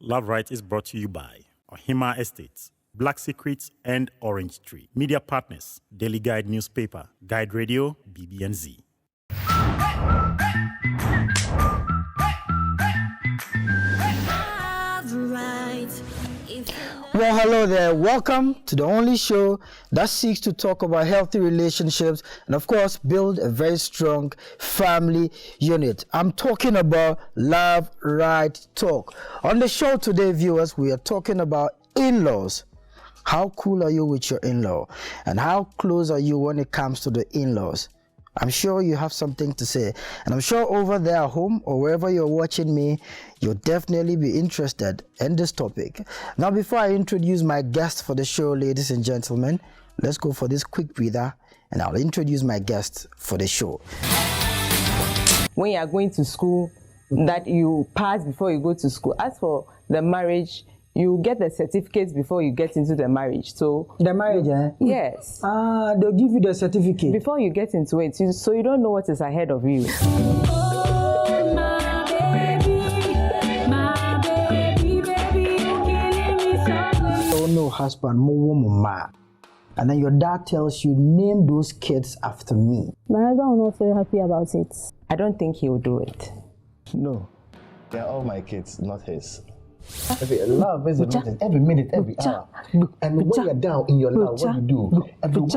Love Right is brought to you by Ohima Estates, Black Secrets, and Orange Tree. Media partners, Daily Guide Newspaper, Guide Radio, BBNZ. Well, hello there. Welcome to the only show that seeks to talk about healthy relationships and, of course, build a very strong family unit. I'm talking about Love Right Talk. On the show today, viewers, we are talking about in-laws. How cool are you with your in-law? And how close are you when it comes to the in-laws? I'm sure you have something to say, and I'm sure over there at home or wherever you're watching me, you'll definitely be interested in this topic. Now, before I introduce my guest for the show, ladies and gentlemen, let's go for this quick breather, and I'll introduce my guest for the show. When you are going to school, that you pass before you go to school. As for the marriage, you get the certificates before you get into the marriage. So the marriage, yes. They'll give you the certificate before you get into it, so you don't know what is ahead of you. Oh, my baby, you killing me softly. Oh no, husband, more woman, ma. And then your dad tells you, name those kids after me. My husband will not feel happy about it. I don't think he will do it. No. They're all my kids, not his. Love is every minute, every hour. And when you're down in your love, what you do? Let's go.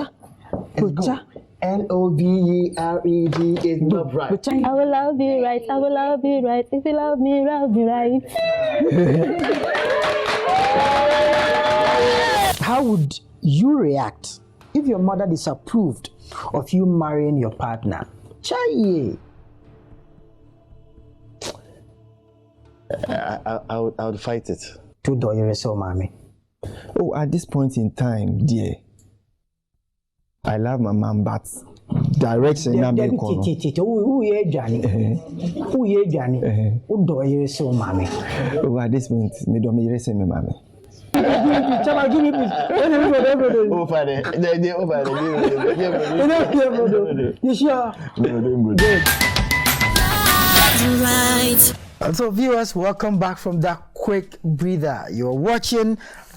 LOVERED is love right. I will love you right, I will love you right. If you love me right. How would you react if your mother disapproved of you marrying your partner? Chaye. I would fight it. To do your so, mommy. Oh, at this point in time, dear, I love my mom, but direction na me kono. Who ye Johnny? Who ye Johnny? Who do your so, mommy? Oh, at this point, me do me rese me mommy. Chama, give me please. Over there. You sure? Good. Right. And so, viewers, welcome back from that quick breather. You're watching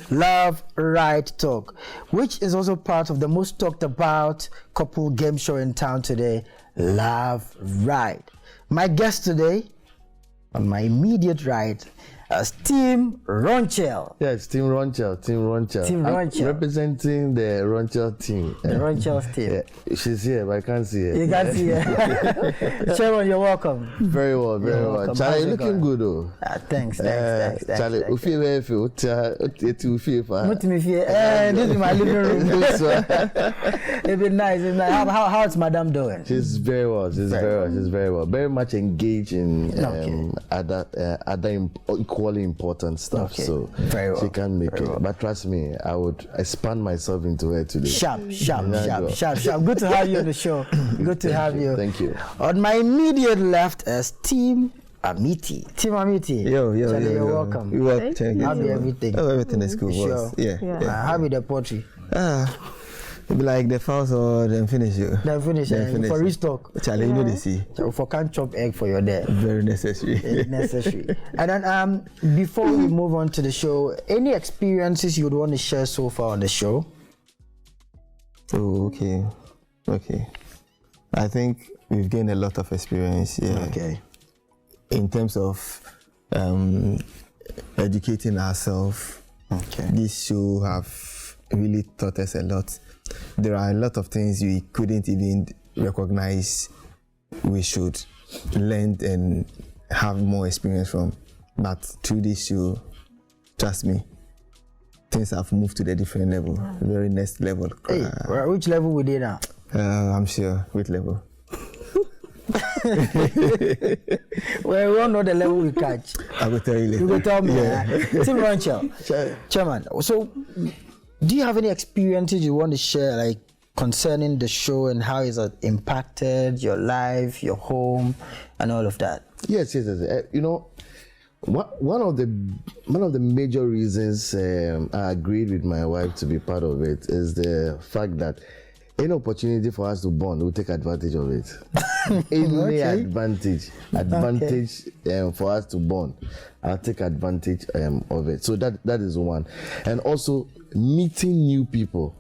Love Right Talk, which is also part of the most talked about couple game show in town today, Love Right. My guest today, on my immediate right, is Team Ronchel. Yes, Team Ronchel. Team Ronchel. Representing the Ronchel team. The Ronchel team. Yeah, she's here, but I can't see her. You can't see her. Sharon, you're welcome. Very well, very well. Charlie, you're looking good though. Thanks. Charlie, This is my living room. It'd be nice. How's Madam doing? She's very well. She's very well. Very much engaged in other equally important stuff. Okay. So very well. she can make it. Well. But trust me, I would expand myself into her today. Sharp. Good to have you on the show. Good to have you. Thank you. On my immediate left is Team Amiti. Team Amiti. Yo. You're welcome. You welcome. Thank you. How be everything? Oh, everything is good. Sure. Yeah. How be the poetry? It be like the fouls or them finish you. Then finish. For restock. Charlie, you know the see. So for can't chop egg for your dad. Very necessary. It's necessary. And then before we move on to the show, any experiences you would want to share so far on the show? Oh, okay. I think we've gained a lot of experience. Yeah. Okay. In terms of educating ourselves. Okay. This show have really taught us a lot. There are a lot of things we couldn't even recognize we should learn and have more experience from. But through this show, trust me, things have moved to the different level, very next level. Hey, which level we did now? I'm sure, which level? Well, we don't know the level we catch. I will tell you later. You will tell me. Yeah. Tim Ronchel, Chairman. So, do you have any experiences you want to share, like concerning the show and how it's impacted your life, your home, and all of that? Yes. You know, one of the major reasons I agreed with my wife to be part of it is the fact that any opportunity for us to bond, we'll take advantage of it. Any advantage for us to bond, I'll take advantage of it. So that is one. And also meeting new people.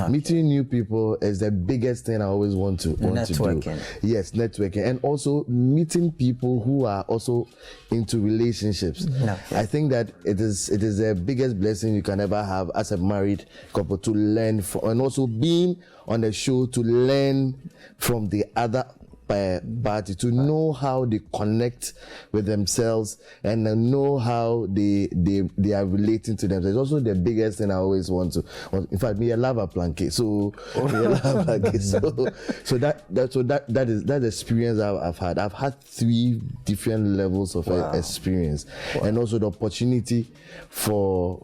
Meeting new people is the biggest thing I always want to do. Yes, networking, and also meeting people who are also into relationships. I think that it is the biggest blessing you can ever have as a married couple, to learn from, and also being on the show to learn from the other party, to know how they connect with themselves and know how they are relating to them. It's also the biggest thing I always want to. In fact, me, I love a planket. So that is that experience I've had. I've had 3 different levels of experience, and also the opportunity for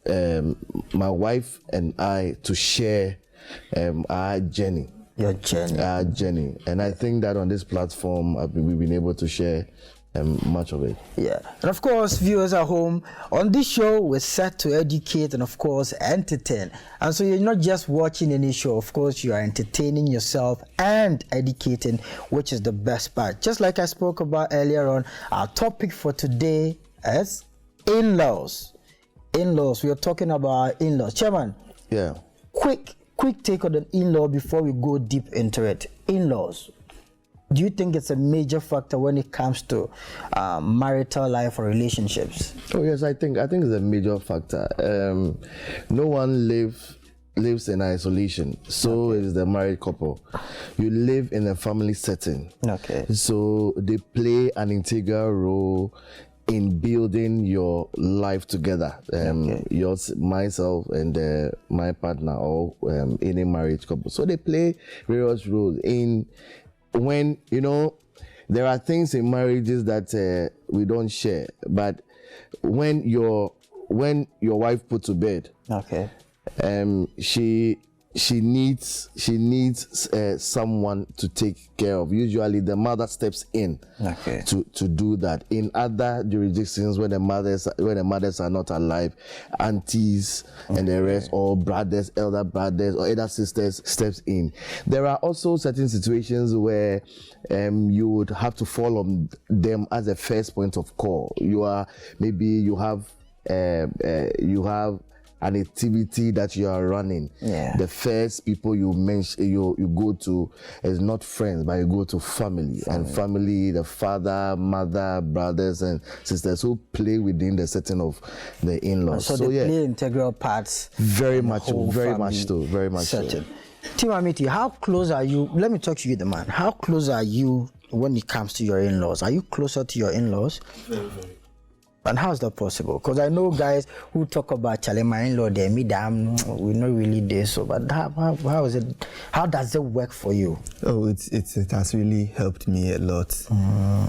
my wife and I to share our journey. Your journey. And I think that on this platform, we've been able to share much of it. Yeah. And of course, viewers at home, on this show, we're set to educate and, of course, entertain. And so you're not just watching any show, of course, you are entertaining yourself and educating, which is the best part. Just like I spoke about earlier on, our topic for today is in-laws. In-laws. We are talking about in-laws. Chairman. Yeah. Quick take on the in-law before we go deep into it. In-laws, do you think it's a major factor when it comes to marital life or relationships? Oh yes, I think it's a major factor. No one lives in isolation. So is the married couple. You live in a family setting. Okay. So they play an integral role in building your life together. Myself and my partner, or any marriage couple. So they play various roles in when, there are things in marriages that we don't share, but when your wife put to bed, she needs someone to take care of. Usually the mother steps in to do that. In other jurisdictions, when the mothers are not alive, aunties and the rest, or brothers, elder brothers or elder sisters steps in. There are also certain situations where you would have to fall on them as a first point of call. You have an activity that you are running. The first people you mention, you go to is not friends, but you go to family. And family, the father, mother, brothers and sisters who play within the setting of the in-laws. So they play integral parts. Very much so. Tim Amiti, how close are you? Let me talk to you, the man. How close are you when it comes to your in-laws? Are you closer to your in-laws? Very, very. And how is that possible? Because I know guys who talk about Charlie, my in-law, they're we're not really there. So, but how is it? How does it work for you? Oh, it has really helped me a lot.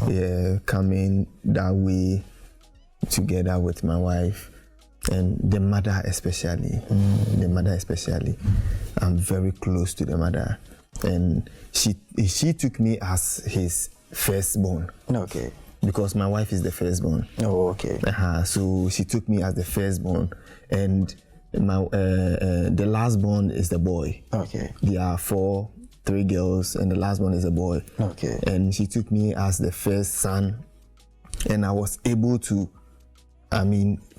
Yeah, coming that way together with my wife and the mother especially. I'm very close to the mother, and she took me as his firstborn. Okay. Because my wife is the firstborn. Oh, okay. So she took me as the firstborn, and the lastborn is the boy. Okay. There are 3 girls, and the lastborn is a boy. Okay. And she took me as the first son, and I was able to,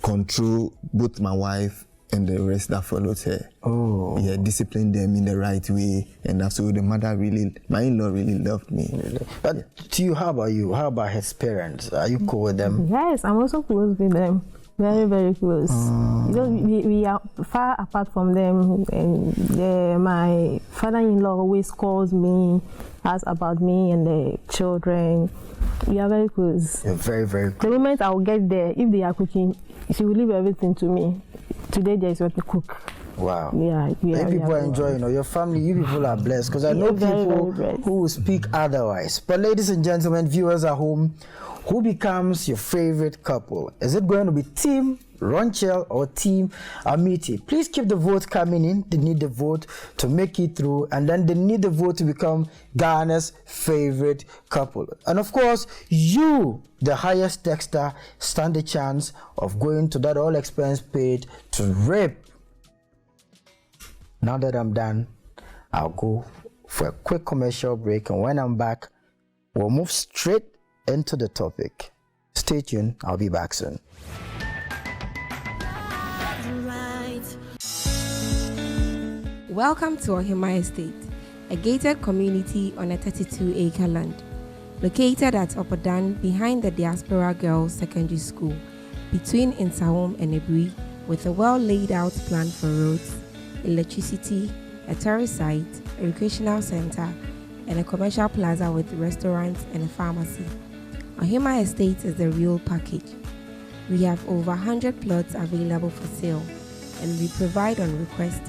control both my wife and the rest that followed her. Oh. Yeah, discipline them in the right way, and so the mother my in-law really loved me. But to you, how about you? How about his parents? Are you cool with them? Yes, I'm also close with them. Very, very close. We are far apart from them, and my father-in-law always calls me, asks about me and the children. We are very close. You're very, very close. The moment I will get there, if they are cooking, she will leave everything to me. Today there is what to cook. Wow. Yeah. People are enjoying, your family, you people are blessed, because I know people who will speak otherwise. But ladies and gentlemen, viewers at home, who becomes your favorite couple? Is it going to be Team Ronchel or Team Amiti? Please keep the vote coming in. They need the vote to make it through, and then they need the vote to become Ghana's favorite couple. And of course, you, the highest texter, stand a chance of going to that all expense paid to rape. Now that I'm done, I'll go for a quick commercial break, and when I'm back, we'll move straight into the topic. Stay tuned. I'll be back soon. Welcome to Ohima Estate, a gated community on a 32-acre land. Located at Opodan behind the Diaspora Girls Secondary School, between Insawom and Ebri, with a well laid out plan for roads, electricity, a tourist site, a recreational center, and a commercial plaza with restaurants and a pharmacy. Ohima Estate is the real package. We have over 100 plots available for sale, and we provide on request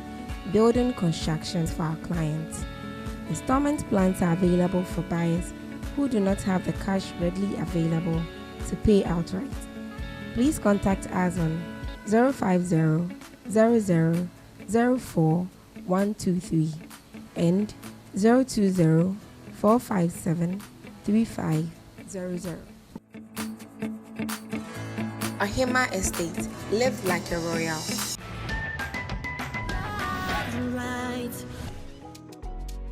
building constructions for our clients. Installment plans are available for buyers who do not have the cash readily available to pay outright. Please contact us on 050-0004-123 and 020-457-3500. Ohima Estate. Live like a royal.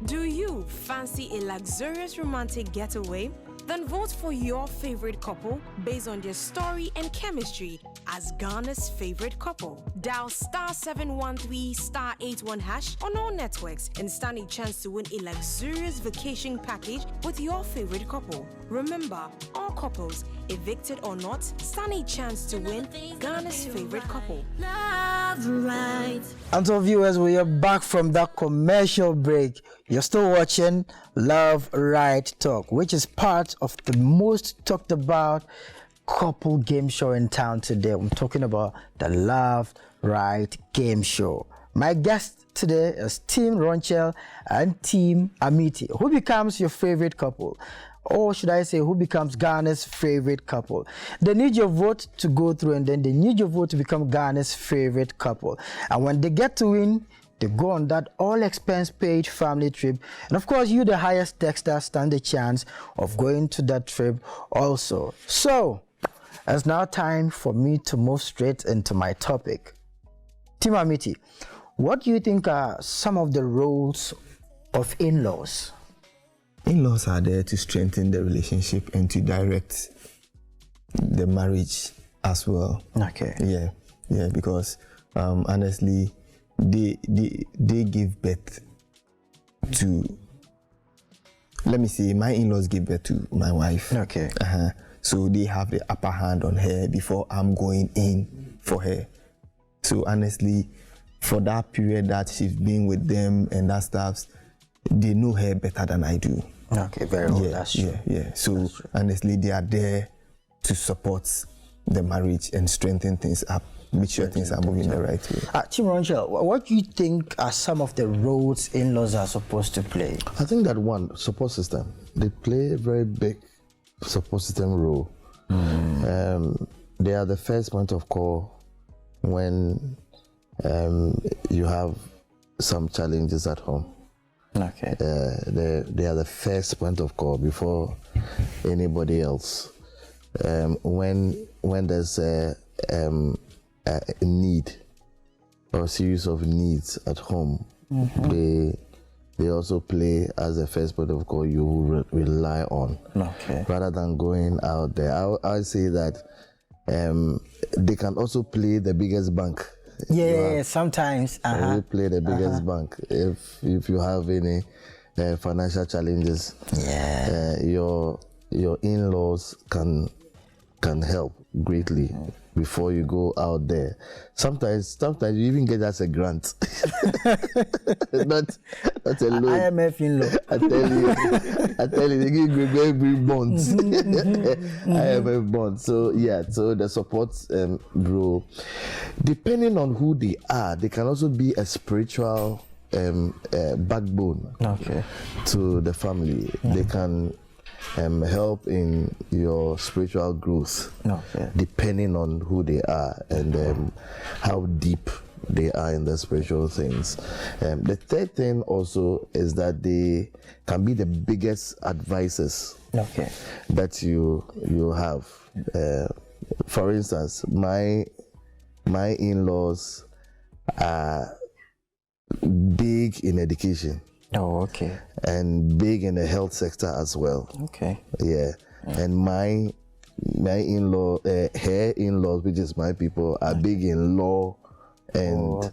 Do you fancy a luxurious romantic getaway? Then vote for your favorite couple based on their story and chemistry as Ghana's favorite couple. Dial *713*81# on all networks and stand a chance to win a luxurious vacation package with your favorite couple. Remember, all couples, evicted or not, stand a chance to win Ghana's favorite couple. And so, viewers, we are back from that commercial break. You're still watching Love Right Talk, which is part of the most talked about couple game show in town today. I'm talking about the Love Right Game Show. My guest today is Team Ronchel and Team Amity. Who becomes your favorite couple? Or should I say, who becomes Ghana's favorite couple? They need your vote to go through, and then they need your vote to become Ghana's favorite couple. And when they get to win, they go on that all-expense-paid family trip. And of course, you, the highest texter, stand a chance of going to that trip also. So, it's now time for me to move straight into my topic. Team Amity, what do you think are some of the roles of in-laws? In-laws are there to strengthen the relationship and to direct the marriage as well. Okay. Yeah, because honestly, they give birth to. Let me see. My in-laws give birth to my wife. Okay. So they have the upper hand on her before I'm going in for her. So honestly, for that period that she's been with them and that stuff, they know her better than I do. Okay, very well. That's true. Yeah. So honestly, they are there to support the marriage and strengthen things up, make sure things are moving the right way. Team Ronchel, what do you think are some of the roles in-laws are supposed to play? I think that one, support system. They play a very big support system role. They are the first point of call when you have some challenges at home. Okay. They are the first point of call before anybody else. When there's a need or a series of needs at home, they also play as the first point of call you rely on. Okay. Rather than going out there. I say that they can also play the biggest bank. Yeah, sometimes. They play the biggest bank. If you have any financial challenges, your in-laws can help greatly before you go out there. Sometimes you even get as a grant. not a loan. IMF in-law. I tell you, they give every bonds. IMF bonds. So so the support role, depending on who they are, they can also be a spiritual backbone to the family. They can help in your spiritual growth, depending on who they are and how deep they are in the spiritual things. The third thing also is that they can be the biggest advisors that you have. For instance, my in-laws are big in education. Oh, okay. And big in the health sector as well. Okay. Yeah. And my in-law, her in-laws, which is my people, are big in law and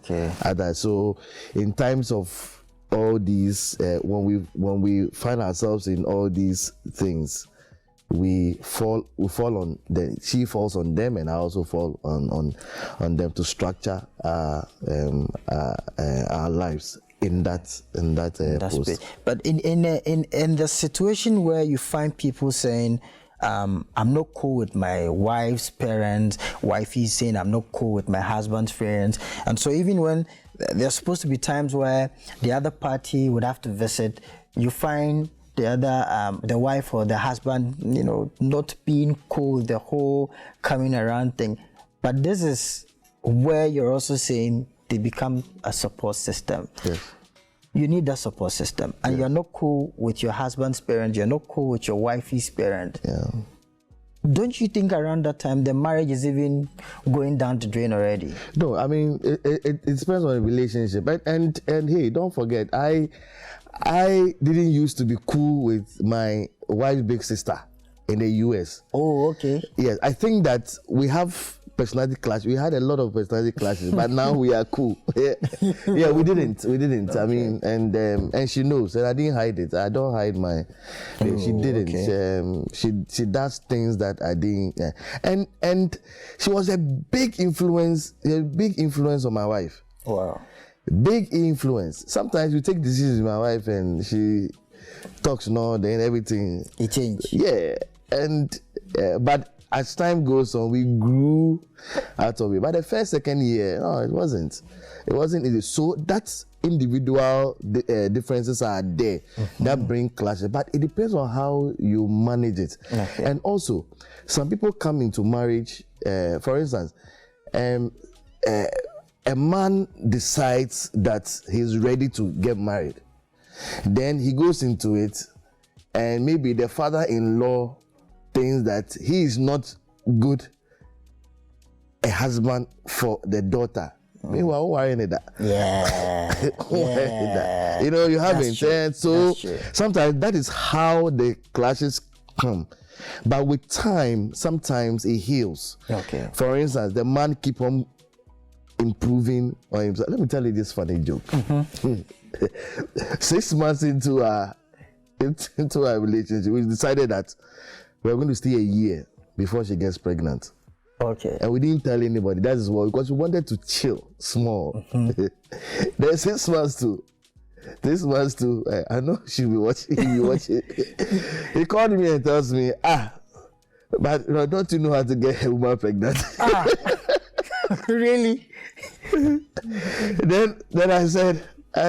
other. So in times of all these, when we find ourselves in all these things, we fall on them. She falls on them, and I also fall on them to structure our lives in that post. Space. But in the situation where you find people saying, I'm not cool with my wife's parents, wifey's saying I'm not cool with my husband's parents, and so even when there's supposed to be times where the other party would have to visit, you find the other the wife or the husband, not being cool with the whole coming around thing. But this is where you're also saying they become a support system. Yes. You need that support system, and you're not cool with your husband's parents, you're not cool with your wifey's parent. Yeah. Don't you think around that time the marriage is even going down the drain already? No, I mean it depends on the relationship. And hey, don't forget, I didn't used to be cool with my wife's big sister in the US. Oh, okay. Yes, I think that we have personality clash. We had a lot of personality clashes, but now we are cool. Yeah, we didn't. Okay. I mean, and she knows, and I didn't hide it. I don't hide my. She didn't. Okay. She does things that I didn't. And she was a big influence on my wife. Wow. Big influence. Sometimes we take decisions with my wife, and she talks no, then everything. It changed. Yeah, and but. As time goes on, we grew out of it. But the first, second year, no, it wasn't. It wasn't easy. So that's individual differences are there that bring clashes. But it depends on how you manage it. Okay. And also, some people come into marriage, for instance, a man decides that he's ready to get married. Then he goes into it, and maybe the father-in-law thinks that he is not good a husband for the daughter. Meanwhile, who are in that? Yeah. You have intent. So sometimes that is how the clashes come. But with time, sometimes it heals. Okay. For instance, the man keep on improving on himself. Let me tell you this funny joke. 6 months into our relationship, we decided that we're going to stay a year before she gets pregnant. Okay. And we didn't tell anybody. That is why, because we wanted to chill small. Then 6 months to, I know she'll be watching. He called me and tells me, but don't you know how to get a woman pregnant? Really? Then I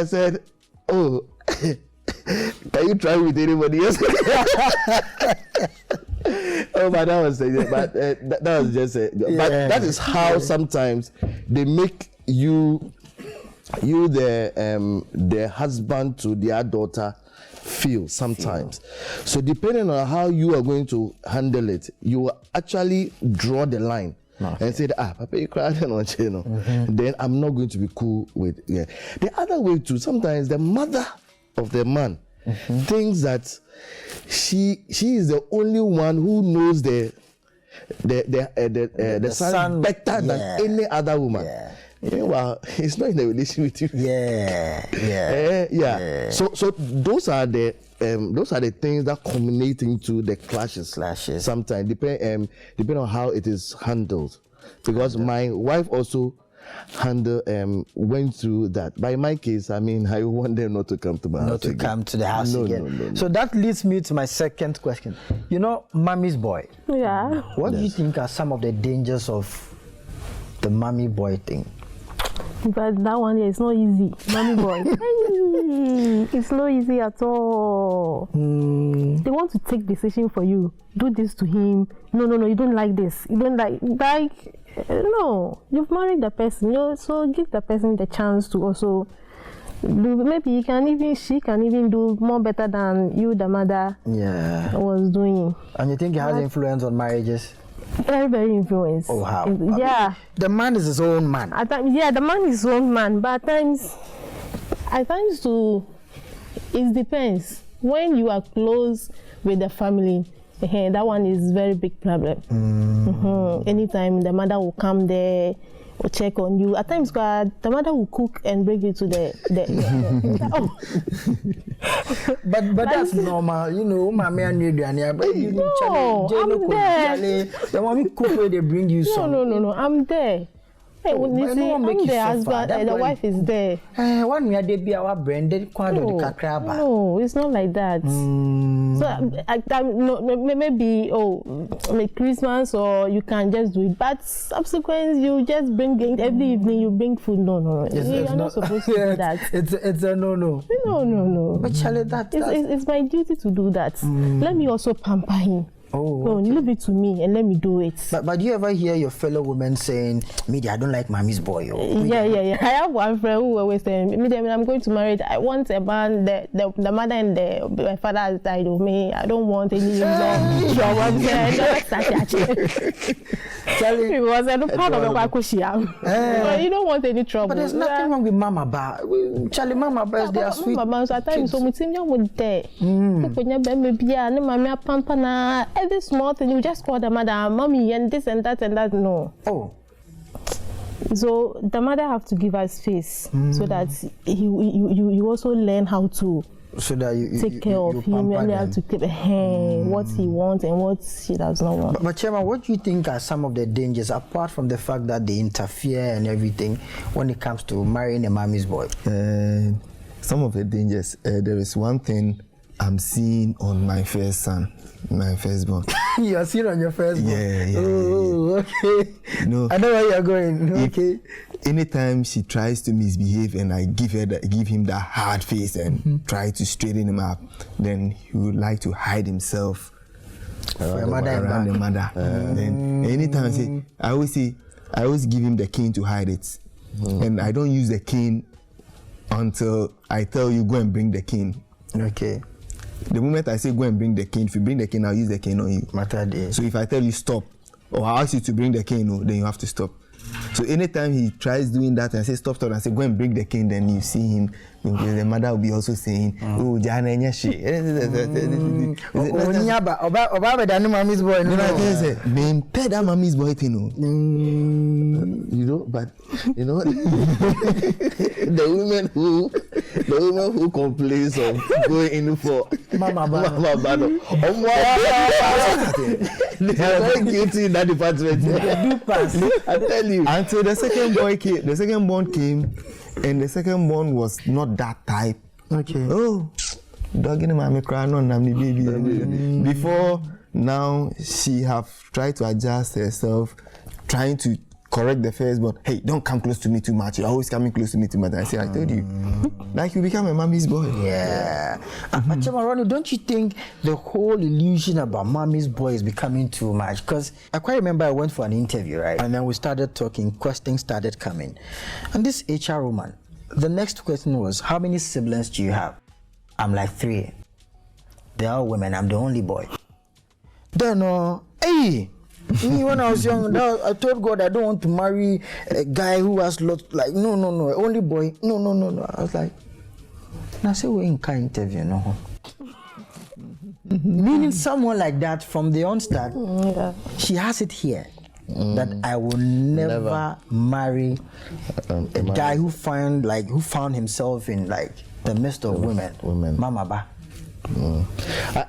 said, oh, can you try with anybody else? Oh, but that was just it. But that is how sometimes they make you the husband to their daughter feel sometimes. So depending on how you are going to handle it, you will actually draw the line. Okay. And say, Papa, you cried on channel. Then I'm not going to be cool with. Yeah. The other way too, sometimes the mother of the man thinks that she is the only one who knows the son better than any other woman. Well, he's not in a relationship with you. So those are the things that culminate into the clashes. Sometimes depend on how it is handled. Because my wife also went through that. By my case, I mean, I want them not to come to my house. Not to come to the house again. No. So that leads me to my second question. Mommy's boy. Yeah. What do you think are some of the dangers of the mommy boy thing? But that one, it's not easy. Mommy boy. It's not easy at all. They want to take decision for you. Do this to him. No, you don't like this. You don't like no. You've married the person, so give the person the chance to also do. Maybe she can even do more better than you, the mother, was doing. And you think it has influence on marriages? Very, very influenced. Oh, how? Yeah. The man is his own man. The man is his own man. But at times to It depends. When you are close with the family, that one is very big problem. Anytime the mother will come there or check on you. At times, the mother will cook and bring it to the But that's normal, you know. Mommy and you, but you No, I'm there. The mommy cook where they bring you some. No, I'm there. Hey, when you but see, no one make I'm you the suffer. husband, That the one- wife is there. One me they be our branded quad of the kakraba. No, it's not like that. So maybe like Christmas or you can just do it, but subsequent you just bring it every evening. You bring food. No. You're not supposed to do that. It's a no. No. But Charlie, It's my duty to do that. Let me also pamper him. No, leave it to me and let me do it. But do you ever hear your fellow women saying, "Media, I don't like mommy's boy"? Yeah. I have one friend who always say, "Media, when I'm going to marry, I want a man. The mother and my father has died of me. I don't want any Charlie, because I'm part of the Wakushia. You don't want any trouble. But there's nothing wrong with Mama Ba. Charlie, Mama Ba, they are sweet. Mama, so at times, so much you would there. Every small thing, you just call the mother, mommy, and this and that and that. No. Oh. So the mother have to give us space so that you also learn how to take care of him, and you have to keep what he wants and what he does not want. But Chairman, what do you think are some of the dangers, apart from the fact that they interfere and everything, when it comes to marrying a mommy's boy? Some of the dangers. There is one thing I'm seeing on my first son, my firstborn. You are seeing on your firstborn? Yeah. Oh, okay. No, I know where you are going. Okay. Anytime she tries to misbehave and I give him that hard face and try to straighten him up, then he would like to hide himself around the mother. Then anytime I always give him the cane to hide it, and I don't use the cane until I tell you go and bring the cane. Okay. The moment I say go and bring the cane, if you bring the cane, I'll use the cane on you. So if I tell you stop, or I ask you to bring the cane, then you have to stop. So anytime he tries doing that and I say stop, and say go and bring the cane, then you see him, because the mother will be also saying, oh, Jana Nyashi. Mommy's boy. No, I can say, name pay that mommy's boy thing. You know, but you know the women who complains of going in for Mama Bado. They are very guilty in that department. I tell you. Until the second born came, and the second born was not that type. Okay. Oh, dog in my cry, no, baby. Before now, she have tried to adjust herself, trying to correct the firstborn. Hey, don't come close to me too much. You're always coming close to me too much. I say, I told you. Like you become a mommy's boy. Yeah. Chama Ronnie, don't you think the whole illusion about mommy's boy is becoming too much? Because I quite remember I went for an interview, right? And then we started talking, questions started coming. And this HR woman, the next question was, how many siblings do you have? I'm like 3. They're all women. I'm the only boy. Then, hey! Me, when I was young, I told God I don't want to marry a guy who has lots, like, no, only boy, no. I was like, I said, we're in kind interview, no. Meaning someone like that from the onstart, she has it here, that I will never marry a guy who found himself in like the midst of women. Mama Ba.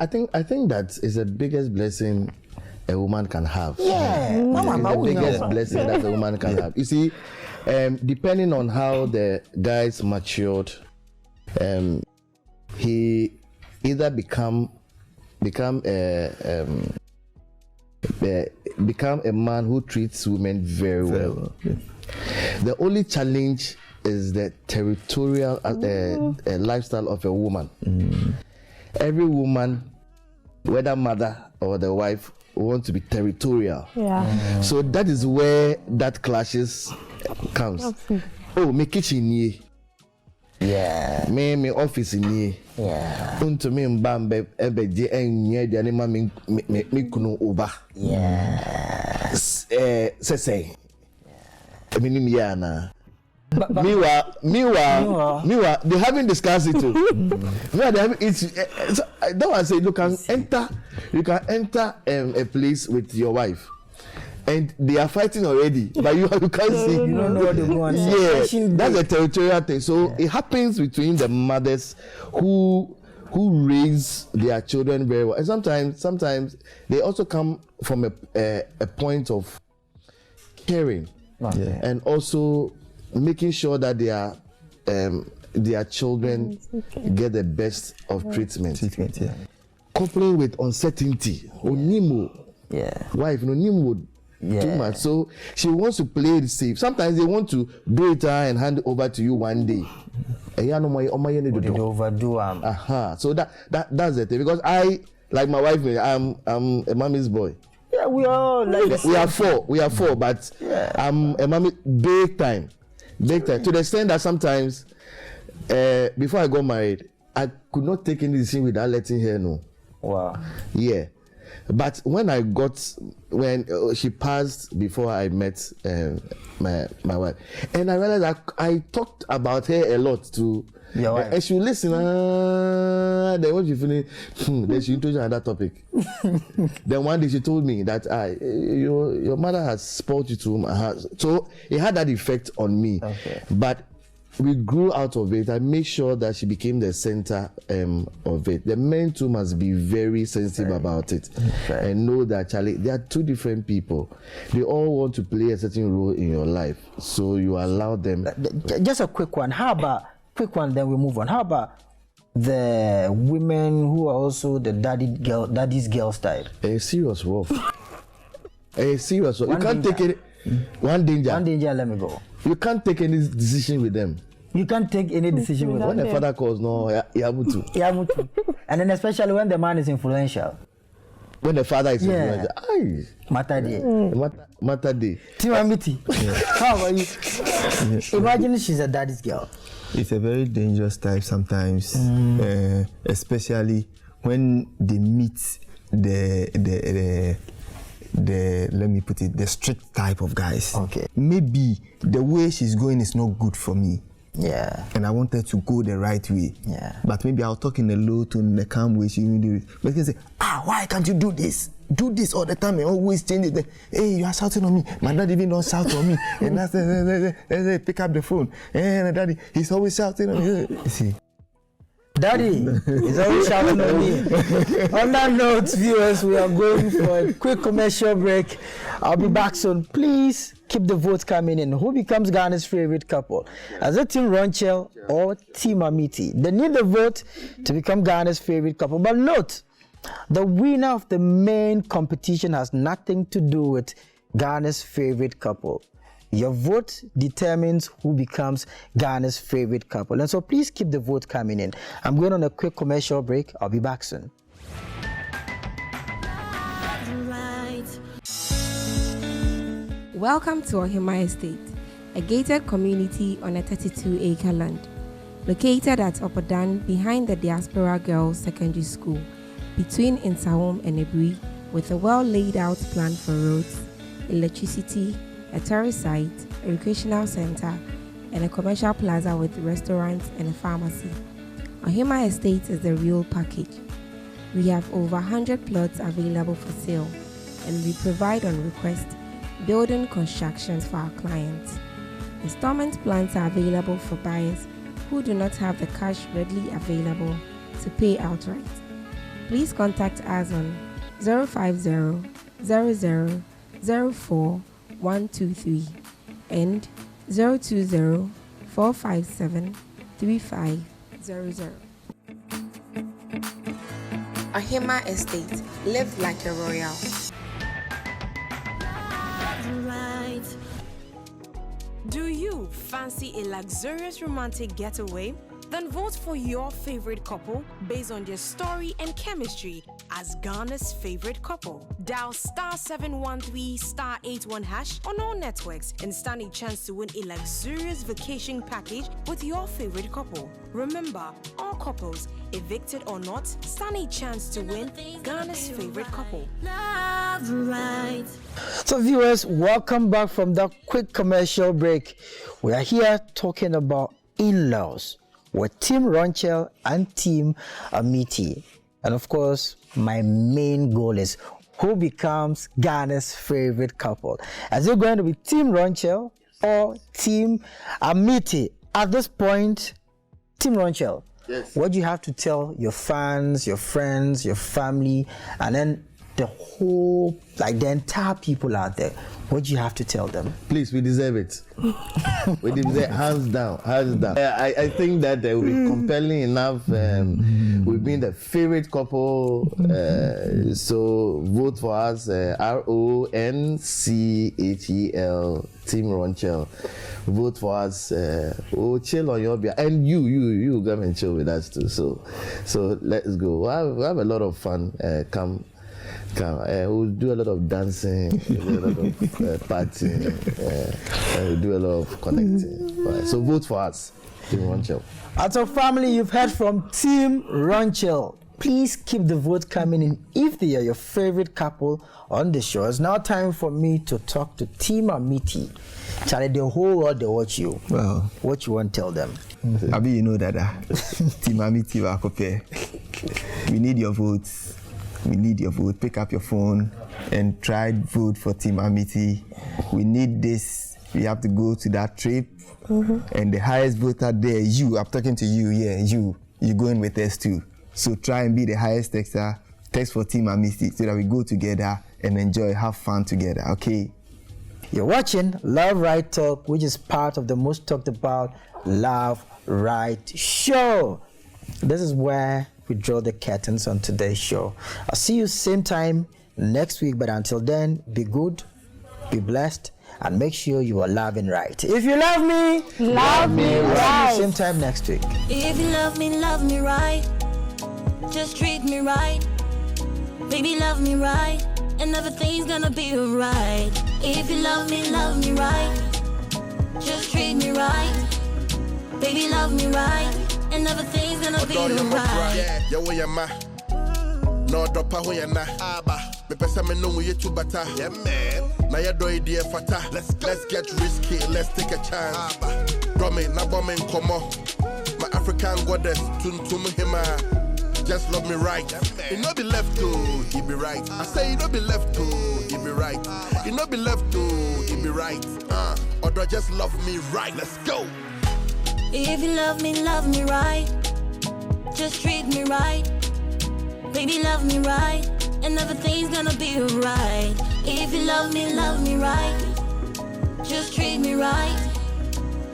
I think that is the biggest blessing a woman can have. Yeah, the biggest blessing that a woman can have. You see, depending on how the guy's matured, he either become a man who treats women very well. The only challenge is the territorial lifestyle of a woman. Every woman, whether mother or the wife, want to be territorial. Yeah. So that is where that clashes comes. Oh, me kitchen ye. Yeah. Me office in ye. Yeah. Unto me mbambe ebe je enye de anima me kunu uba. Yeah. Say. Eminim ya na. Meanwhile, they haven't discussed it too. Meanwhile, they haven't. So that was I say you can enter a place with your wife, and they are fighting already, but you can't see. You don't know what they're going on. Yeah, that's a territorial thing. So it happens between the mothers who raise their children very well, and sometimes they also come from a point of caring, and also making sure that their children get the best of treatment. Coupling with uncertainty. Wife, Nimo too much. So she wants to play it safe. Sometimes they want to do it and hand it over to you one day. They overdo. So that's the thing. Because I, like my wife, I'm a mommy's boy. Yeah, we are like we are four, but I'm a mommy big time. To the extent that sometimes before I got married, I could not take any decision without letting her know. Wow. Yeah. But when she passed before I met my wife, and I realized that I talked about her a lot to your wife. And she would listen. Then when she finished, then she introduced another topic. Then one day she told me that your mother has spoiled you to my house. So it had that effect on me. Okay. But we grew out of it. I made sure that she became the center of it. The men too must be very sensitive about it and know that, Charlie, they are two different people. They all want to play a certain role in your life, so you allow them. Just a quick one. Then we move on. How about the women who are also the daddy's girls type? A serious wolf. You can't take it. One danger. Let me go. You can't take any decision with them. You can't take any decision with them. When the father calls, no, Yamutu. And then especially when the man is influential. When the father is influential. Matter day. Timamiti. How about you? Imagine she's a daddy's girl. It's a very dangerous type sometimes, especially when they meet the let me put it, the strict type of guys. Okay. Maybe the way she's going is not good for me. Yeah. And I want her to go the right way. Yeah. But maybe I'll talk in a low tone, in a calm way. She will do it. But she can say, why can't you do this? Do this all the time and always change it. Hey, you are shouting on me. My dad even don't shout on me. And that's pick up the phone. And daddy, he's always shouting on me. You see. Daddy is always shouting on me. On that note, viewers, we are going for a quick commercial break. I'll be back soon. Please keep the votes coming in. Who becomes Ghana's favorite couple? Is it Team Ronchel or Team Amiti? They need the vote to become Ghana's favorite couple. But note, the winner of the main competition has nothing to do with Ghana's favorite couple. Your vote determines who becomes Ghana's favorite couple. And so please keep the vote coming in. I'm going on a quick commercial break. I'll be back soon. Welcome to Ohima Estate, a gated community on a 32-acre land. Located at Opodan behind the Diaspora Girls Secondary School, between Insawam and Ebri, with a well-laid-out plan for roads, electricity, a tourist site, a recreational center, and a commercial plaza with restaurants and a pharmacy. Ohima Estate is the real package. We have over 100 plots available for sale, and we provide on request building constructions for our clients. Installment plans are available for buyers who do not have the cash readily available to pay outright. Please contact us on 050 00 04 123 and 020 457 3500. Ohima Estate. Live like a royal. Do you fancy a luxurious romantic getaway? Then vote for your favorite couple based on their story and chemistry as Ghana's favorite couple. Dial *713 *81# on all networks and stand a chance to win a luxurious vacation package with your favorite couple. Remember, all couples, evicted or not, stand a chance to win Ghana's favorite couple. Love right. So, viewers, welcome back from that quick commercial break. We are here talking about in-laws with Team Ronchel and Team Amiti. And of course, my main goal is who becomes Ghana's favorite couple. Is it going to be Team Ronchel or Team Amiti? At this point, Team Ronchel, Yes. what do you have to tell your fans, your friends, your family, and then the whole, like the entire people out there? What do you have to tell them? Please, we deserve it. We deserve it, hands down, hands down. I think that will be compelling enough. We've been the favorite couple, so vote for us, RONCHEL, Team Ronchel. Vote for us. Chill on your behalf, and you come and chill with us too. So let's go. We'll have a lot of fun. Come. We'll do a lot of dancing, we'll do a lot of partying, we'll do a lot of connecting. Right. So vote for us, Team Ronchel. As a family, you've heard from Team Ronchel. Please keep the vote coming in if they are your favorite couple on the show. It's now time for me to talk to Team Amiti. Charlie, the whole world, they watch you. Well, what you want to tell them? Abi, you know that Team Amiti will compare. We need your votes. We need your vote. Pick up your phone and try vote for Team Amiti. We need this. We have to go to that trip. And the highest voter there, you. I'm talking to you. Yeah, you. You're going with us too. So try and be the highest texter. Text for Team Amiti so that we go together and enjoy, have fun together. Okay. You're watching Love Right Talk, which is part of the most talked about Love Right show. This is where we draw the curtains on today's show. I'll see you same time next week, but until then, be good, be blessed, and make sure you are loving right. If you love me, Love me I'll right. see you same time next week. If you love me right. Just treat me right. Baby, love me right. And everything's gonna be alright. If you love me right. Just treat me right. Baby, love me right. And everything's gonna be alright. Yeah, where you ma? No drop out where you na. Aba, me pesa me no we too bata. Yeah, man. Na ya do idea fata. Let's get risky. Let's take a chance. Aba, drum it, na bomb come on. My African goddess, tuntum hima. Just love me right. He no be left to, he be right. I say he no be left to, he be right. He no be left to, he be right. Or do I just love me right? Let's go. If you love me right. Just treat me right. Baby, love me right. And everything's gonna be alright. If you love me right. Just treat me right.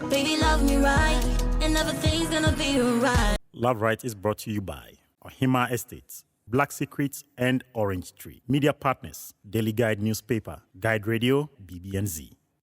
Baby, love me right. And everything's gonna be alright. Love Right is brought to you by Ohima Estates, Black Secrets, and Orange Tree. Media partners, Daily Guide Newspaper, Guide Radio, BBNZ.